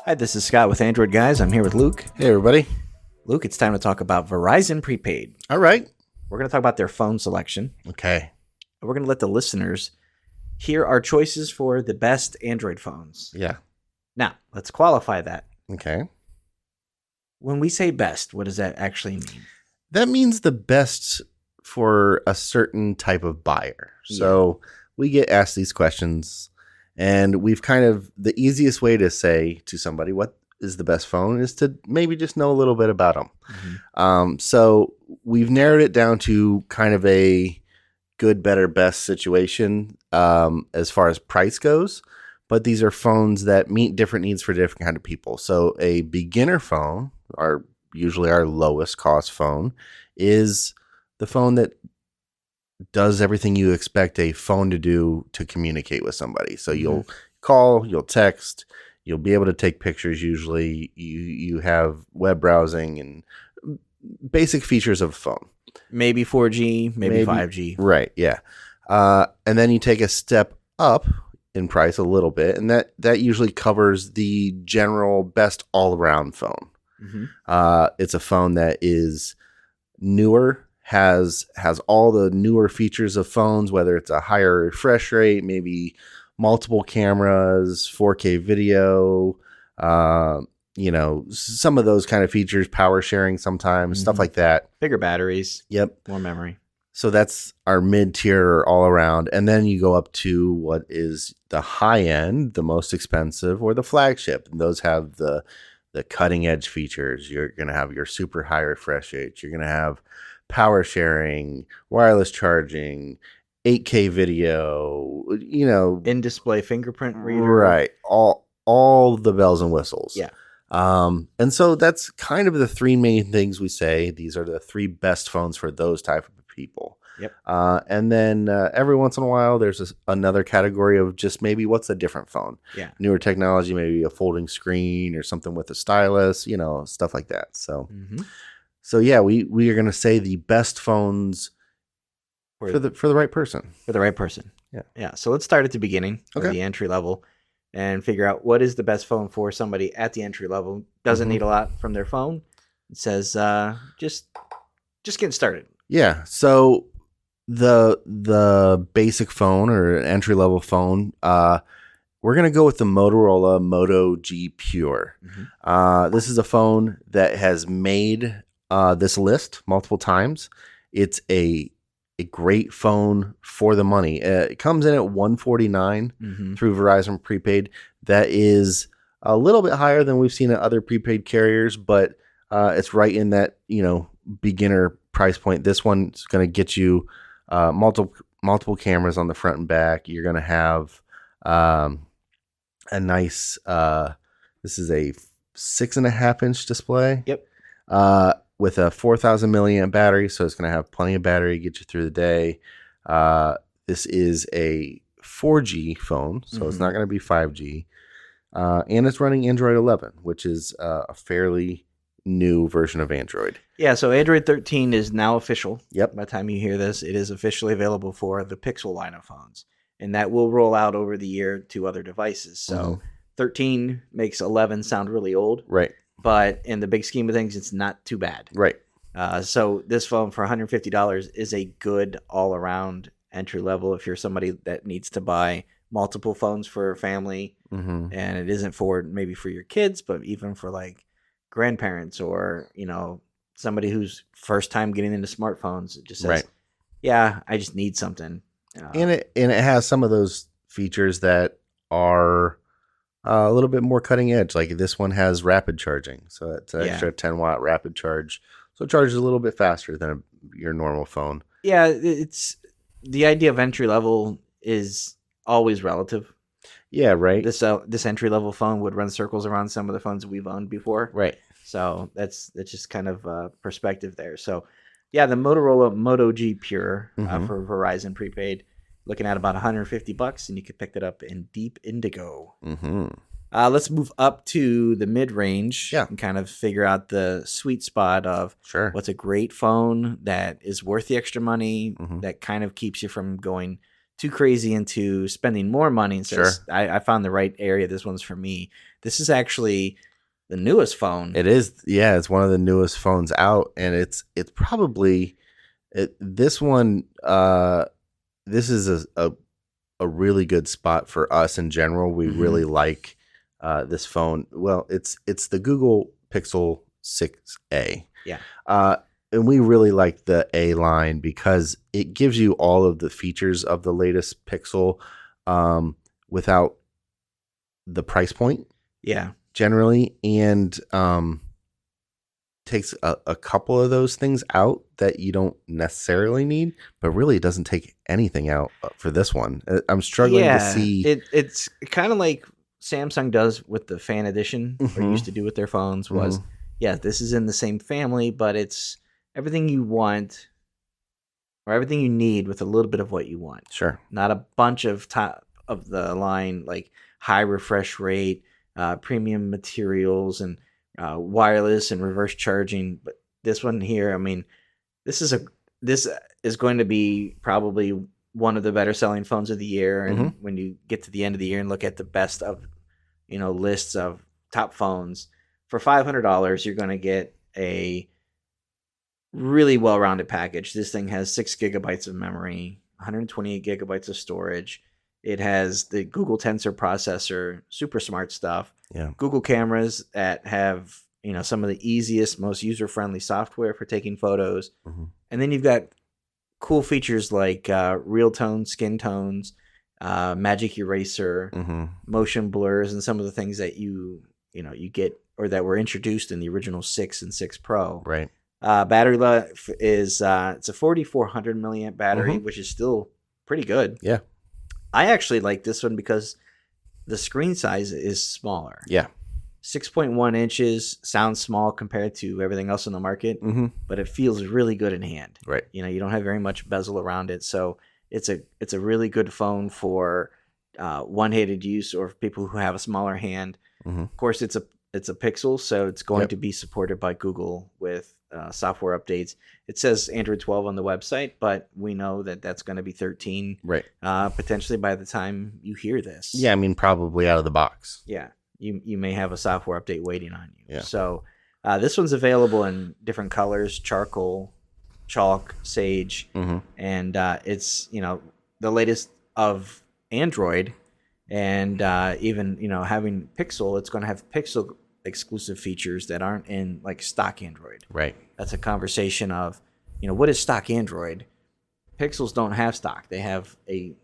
Hi, this is Scott with Android Guys. I'm here with Luke. Hey, everybody. Luke, it's time to talk about Verizon Prepaid. All right. We're going to talk about their phone selection. Okay. We're going to let the listeners hear our choices for the best Android phones. Yeah. Now, let's qualify that. Okay. When we say best, what does that actually mean? That means the best for a certain type of buyer. So we get asked these questions, and we've the easiest way to say to somebody what is the best phone is to maybe just know a little bit about them. Mm-hmm. So we've narrowed it down to kind of a good, better, best situation as far as price goes. But these are phones that meet different needs for different kind of people. So a beginner phone, usually our lowest cost phone, is the phone that does everything you expect a phone to do to communicate with somebody. So you'll call, you'll text, you'll be able to take pictures. Usually you have web browsing and basic features of a phone. Maybe 4G, maybe 5G. Right, yeah. And then you take a step up in price a little bit, and that usually covers the general best all-around phone. Mm-hmm. It's a phone that is newer, has all the newer features of phones, whether it's a higher refresh rate, maybe multiple cameras, 4K video, some of those kind of features, power sharing sometimes, stuff like that. Bigger batteries. Yep. More memory. So that's our mid-tier all around. And then you go up to what is the high end, the most expensive, or the flagship. And those have the cutting edge features. You're going to have your super high refresh rate. You're going to have power sharing, wireless charging, 8K video, in-display fingerprint reader. Right. All the bells and whistles. Yeah. And so that's kind of the three main things we say. These are the three best phones for those type of people. Yep. And then every once in a while, there's another category of just maybe what's a different phone. Yeah. Newer technology, maybe a folding screen or something with a stylus, stuff like that. So, So yeah, we are going to say the best phones for the right person. For the right person. Yeah. Yeah. So let's start at the beginning, or the entry level, and figure out what is the best phone for somebody at the entry level. Doesn't need a lot from their phone. It says just getting started. Yeah. So the basic phone or entry level phone, we're going to go with the Motorola Moto G Pure. This is a phone that has made this list multiple times. It's a great phone for the money. It comes in at $149 through Verizon Prepaid. That is a little bit higher than we've seen at other prepaid carriers, but it's right in that beginner price point. This one's going to get you multiple cameras on the front and back. You're going to have a nice. This is a 6.5-inch display. Yep. With a 4,000 milliamp battery, so it's going to have plenty of battery to get you through the day. This is a 4G phone, so it's not going to be 5G. And it's running Android 11, which is a fairly new version of Android. Yeah, so Android 13 is now official. Yep. By the time you hear this, it is officially available for the Pixel line of phones. And that will roll out over the year to other devices. So 13 makes 11 sound really old. Right. But in the big scheme of things, it's not too bad. Right. So this phone for $150 is a good all-around entry level if you're somebody that needs to buy multiple phones for a family. And it isn't maybe for your kids, but even for like grandparents or, somebody who's first time getting into smartphones. It just says, yeah, I just need something. And it has some of those features that are a little bit more cutting edge. Like this one has rapid charging. So it's an extra 10-watt rapid charge. So it charges a little bit faster than your normal phone. Yeah, it's the idea of entry level is always relative. Yeah, right. This entry level phone would run circles around some of the phones that we've owned before. Right. So that's just kind of perspective there. So yeah, the Motorola Moto G Pure for Verizon Prepaid, looking at about $150, and you could pick that up in deep indigo. Let's move up to the mid-range and kind of figure out the sweet spot of what's a great phone that is worth the extra money, that kind of keeps you from going too crazy into spending more money and says, I found the right area. This one's for me. This is actually the newest phone. It is. Yeah, it's one of the newest phones out, and it's probably this one. This is a really good spot for us in general. We really like this phone. Well, it's the Google Pixel 6a. Yeah. And we really like the A line because it gives you all of the features of the latest Pixel without the price point. Yeah. Generally, and takes a couple of those things out that you don't necessarily need, but really it doesn't take anything out for this one. I'm struggling to see. It's kind of like Samsung does with the Fan Edition, or used to do with their phones, was, this is in the same family, but it's everything you want or everything you need with a little bit of what you want. Sure. Not a bunch of top of the line, like high refresh rate, premium materials, and wireless and reverse charging. But this one here, I mean, this is going to be probably one of the better selling phones of the year. And when you get to the end of the year and look at the best of, lists of top phones, for $500, you're going to get a really well-rounded package. This thing has 6 gigabytes of memory, 128 gigabytes of storage. It has the Google Tensor processor, super smart stuff. Yeah. Google cameras that have, some of the easiest, most user-friendly software for taking photos. And then you've got cool features like real tone, skin tones, magic eraser, motion blurs, and some of the things that you get or that were introduced in the original 6 and 6 Pro. Right. Battery life is it's a 4,400 milliamp battery, which is still pretty good. Yeah. I actually like this one because the screen size is smaller. Yeah. 6.1 inches sounds small compared to everything else in the market, but it feels really good in hand. Right. You don't have very much bezel around it, so it's a really good phone for one-handed use or for people who have a smaller hand. Of course, it's a Pixel, so it's going to be supported by Google with software updates. It says Android 12 on the website, but we know that that's going to be 13, right? Potentially by the time you hear this. Yeah, I mean, probably out of the box. Yeah, you may have a software update waiting on you. Yeah. So this one's available in different colors: charcoal, chalk, sage, and it's the latest of Android, and even having Pixel, it's going to have Pixel exclusive features that aren't in like stock Android. Right. That's a conversation of, what is stock Android? Pixels don't have stock. They have an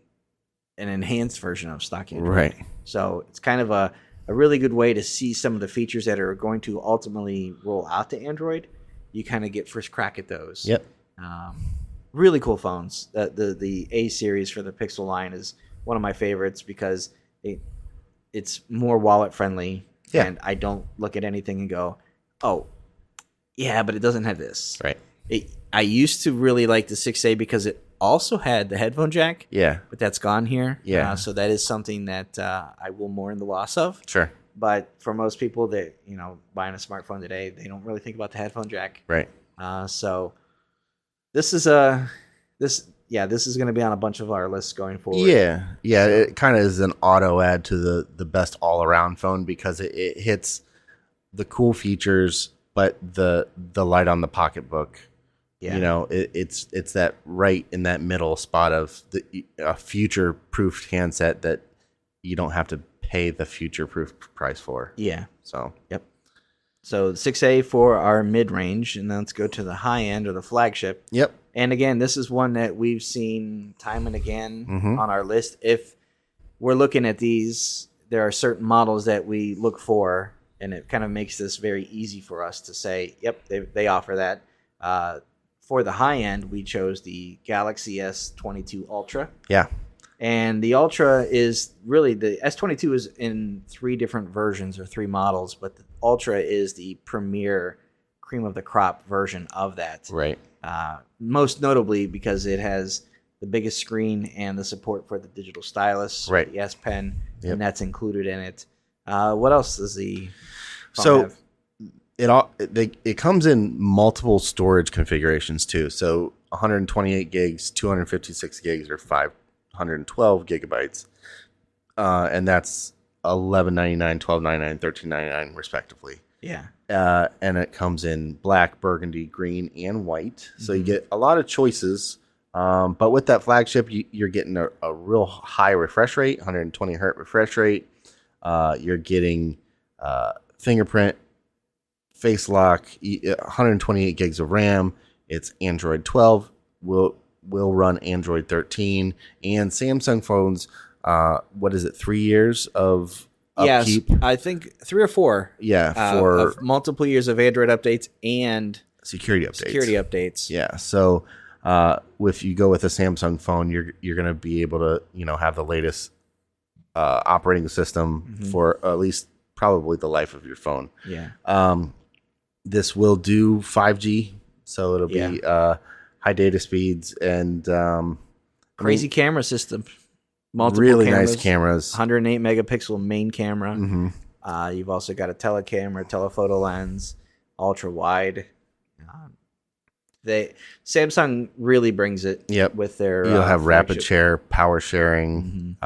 enhanced version of stock Android. Right. So it's kind of a really good way to see some of the features that are going to ultimately roll out to Android. You kind of get first crack at those. Yep. Really cool phones. The A series for the Pixel line is one of my favorites because it's more wallet friendly. Yeah. And I don't look at anything and go, oh, yeah, but it doesn't have this. Right. I used to really like the 6A because it also had the headphone jack. Yeah. But that's gone here. Yeah. So that is something that I will mourn the loss of. Sure. But for most people that, buying a smartphone today, they don't really think about the headphone jack. Right. So this is this is going to be on a bunch of our lists going forward. Yeah. Yeah. So it kind of is an auto add to the best all around phone because it hits the cool features, but the light on the pocketbook. Yeah. It's that right in that middle spot of a future proofed handset that you don't have to pay the future proof price for. Yeah. So, yep. So 6A for our mid range, and then let's go to the high end or the flagship. Yep. And again, this is one that we've seen time and again on our list. If we're looking at these, there are certain models that we look for, and it kind of makes this very easy for us to say, yep, they offer that. For the high end, we chose the Galaxy S22 Ultra. Yeah. And the Ultra is really, the S22 is in 3 different versions or 3 models, but the Ultra is the premier cream of the crop version of that. Right. Most notably because it has the biggest screen and the support for the digital stylus, right? The S Pen, and that's included in it. What else does the phone have? It comes in multiple storage configurations too. So 128 gigs, 256 gigs, or 512 112 gigabytes. And that's $11.99, $12.99, $13.99 respectively. Yeah. And it comes in black, burgundy, green, and white. So you get a lot of choices. But with that flagship, you're getting a real high refresh rate, 120 hertz refresh rate. You're getting fingerprint, face lock, 128 gigs of RAM. It's Android 12. Will run Android 13. And Samsung phones, what is it, 3 years of upkeep? Yes, I think 3 or 4. Yeah, for of multiple years of Android updates and security updates. Yeah, so if you go with a Samsung phone, you're going to be able to have the latest operating system for at least probably the life of your phone. Yeah. This will do 5G, so it'll be high data speeds and crazy camera system. Multiple really cameras, nice cameras. 108 megapixel main camera. You've also got a telecamera, telephoto lens, ultra wide. Samsung really brings it. Yep. With their you'll have rapid flagship. share, power sharing.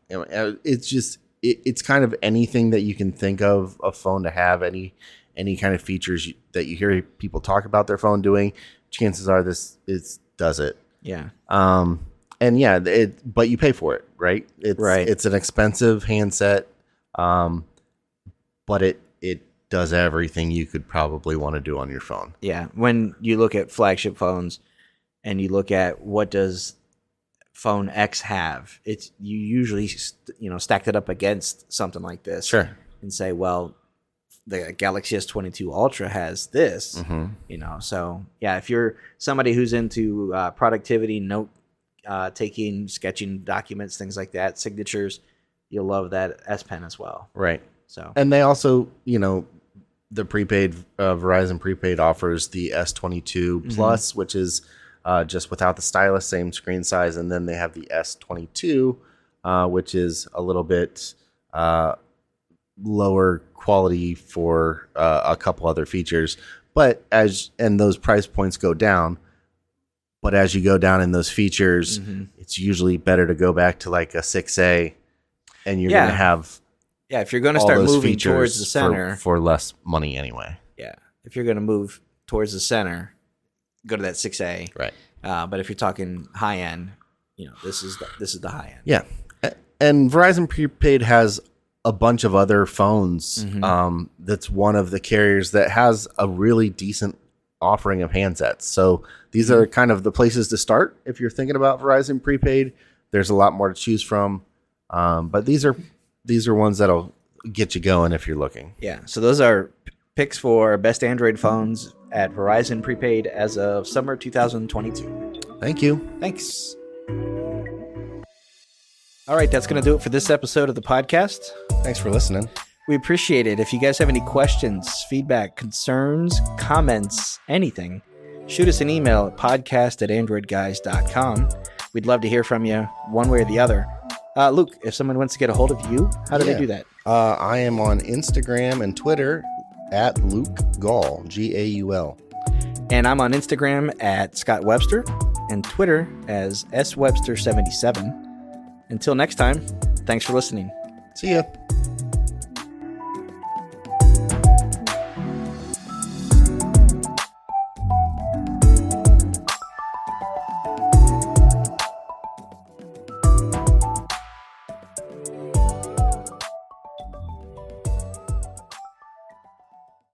It's just it's kind of anything that you can think of a phone to have, any kind of features that you hear people talk about their phone doing. Chances are this does it. Yeah. And yeah, but you pay for it, right? It's an expensive handset, but it does everything you could probably want to do on your phone. Yeah. When you look at flagship phones and you look at what does phone X have, you usually stacked it up against something like this. Sure. And say, well, the Galaxy S22 Ultra has this. So yeah, if you're somebody who's into productivity, note taking, sketching documents, things like that, signatures, you'll love that S Pen as well. Right. So, and they also, the prepaid Verizon Prepaid offers the S22 Plus, which is just without the stylus, same screen size, and then they have the S22, which is a little bit lower quality for a couple other features. But and those price points go down. But as you go down in those features, it's usually better to go back to like a 6A, and you're going to have if you're going to start moving towards the center for less money anyway. Yeah, if you're going to move towards the center, go to that 6A. Right. But if you're talking high end, this is the high end. Yeah, and Verizon Prepaid has a bunch of other phones. That's one of the carriers that has a really decent offering of handsets. So these are kind of the places to start if you're thinking about Verizon Prepaid. There's a lot more to choose from, but these are ones that'll get you going if you're looking. Yeah. So those are picks for best Android phones at Verizon Prepaid as of summer 2022. Thank you. Thanks. All right, that's going to do it for this episode of the podcast. Thanks for listening. We appreciate it. If you guys have any questions, feedback, concerns, comments, anything, shoot us an email at podcast@AndroidGuys.com. We'd love to hear from you one way or the other. Luke, if someone wants to get a hold of you, how do they do that? I am on Instagram and Twitter at Luke Gaul, Gaul. And I'm on Instagram at Scott Webster and Twitter as SWebster77. Until next time, thanks for listening. See ya.